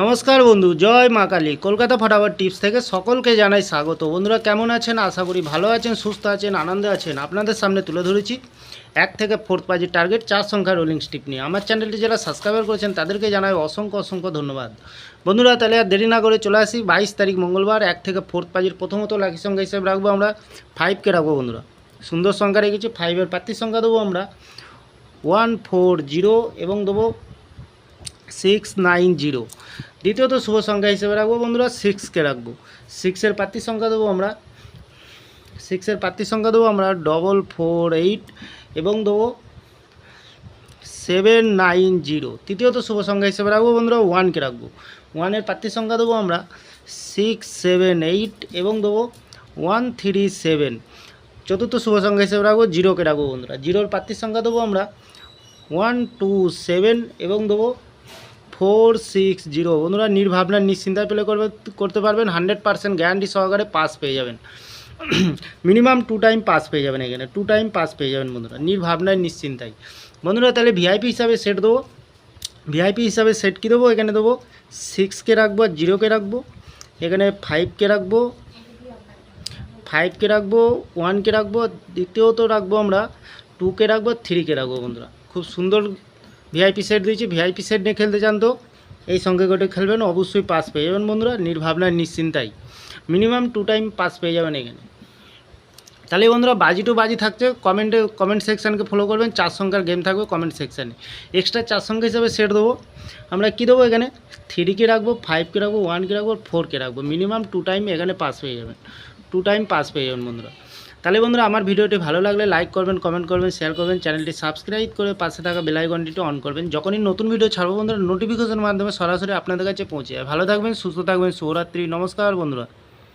নমস্কার বন্ধু, জয় মা কালী। কলকাতা ফটাফট টিপস থেকে সকলকে জানাই স্বাগত। বন্ধুরা কেমন আছেন? আশা করি ভালো আছেন, সুস্থ আছেন, আনন্দে আছেন। আপনাদের সামনে তুলে ধরেছি 1 থেকে 4 পাজির টার্গেট 4 সংখ্যা রোলিং স্টিক নিয়ে। আমার চ্যানেলটি যারা সাবস্ক্রাইব করেছেন তাদেরকে জানাই অসংখ্য ধন্যবাদ। বন্ধুরা তাহলে আর দেরি না করে চলে আসি 22 তারিখ মঙ্গলবার 1 থেকে 4 পাজির প্রথমত লাকি সংখ্যা হিসেবে রাখবো আমরা 5কে রাখবো। বন্ধুরা সুন্দর সংখ্যা রেখেছি। 5-এর প্রার্থী সংখ্যা দেবো আমরা 140 এবং দেবো 690। দ্বিতীয়ত শুভ সংখ্যা হিসেবে রাখবো বন্ধুরা 6কে রাখবো। 6-এর প্রার্থী সংখ্যা দেবো আমরা 448 এবং দেবো 790। তৃতীয়ত শুভ সংখ্যা হিসেবে রাখবো বন্ধুরা 1কে রাখবো। 1-এর প্রার্থী সংখ্যা দেবো আমরা 678 এবং দেবো 137। চতুর্থ শুভ সংখ্যা হিসেবে রাখবো 0কে রাখবো বন্ধুরা। 0-এর প্রার্থী সংখ্যা দেবো আমরা 127 এবং দেবো 460। বন্ধুরা নির্ভাবনা নিশ্চিন্তায় প্লে করতে পারবেন। 100% গ্যারান্টি সহকারে পাস পেয়ে যাবেন। মিনিমাম 2 টাইম পাস পেয়ে যাবেন। এখানে 2 টাইম পাস পেয়ে যাবেন বন্ধুরা, নির্ভাবনায় নিশ্চিন্তায়। বন্ধুরা তাহলে ভিআইপি হিসাবে সেট দেবো। ভিআইপি হিসাবে সেট কী দেবো? এখানে দেবো 6কে রাখবো আর 0কে রাখবো। এখানে 5কে রাখবো, 1কে রাখবো। দ্বিতীয়ত রাখবো আমরা 2কে রাখবো, 3কে রাখবো। বন্ধুরা খুব সুন্দর ভিআইপি সেট দিয়েছি। ভিআইপি সেট নিয়ে খেলতে চান তো এই সংখ্যা কোটে খেলবেন, অবশ্যই পাস পেয়ে যাবেন বন্ধুরা, নির্ভাবনায় নিশ্চিন্তায়। মিনিমাম 2 টাইম পাস পেয়ে যাবেন এখানে। তাহলে বন্ধুরা বাজি টু বাজি থাকছে। কমেন্ট সেকশানকে ফলো করবেন। 4 সংখ্যার গেম থাকবে কমেন্ট সেকশানে। এক্সট্রা 4 সংখ্যা হিসাবে সেট দেবো আমরা। কী দেবো? এখানে 3কে রাখবো, 5কে রাখবো, 1কে রাখবো, 4কে রাখবো। মিনিমাম 2 টাইম এখানে পাস পেয়ে যাবেন। 2 টাইম পাস পেয়ে যাবেন বন্ধুরা। তাহলে বন্ধুরা আমার ভিডিওটি ভালো লাগলে লাইক করবেন, কমেন্ট করবেন, শেয়ার করবেন, চ্যানেলটি সাবস্ক্রাইব করে পাশে থাকা বেল আইকনটি অন করবেন। যখনই নতুন ভিডিও ছাড়বো বন্ধুরা নোটিফিকেশনের মাধ্যমে সরাসরি আপনাদের কাছে পৌঁছে যায়। ভালো থাকবেন, সুস্থ থাকবেন। শুভরাত্রি, নমস্কার বন্ধুরা।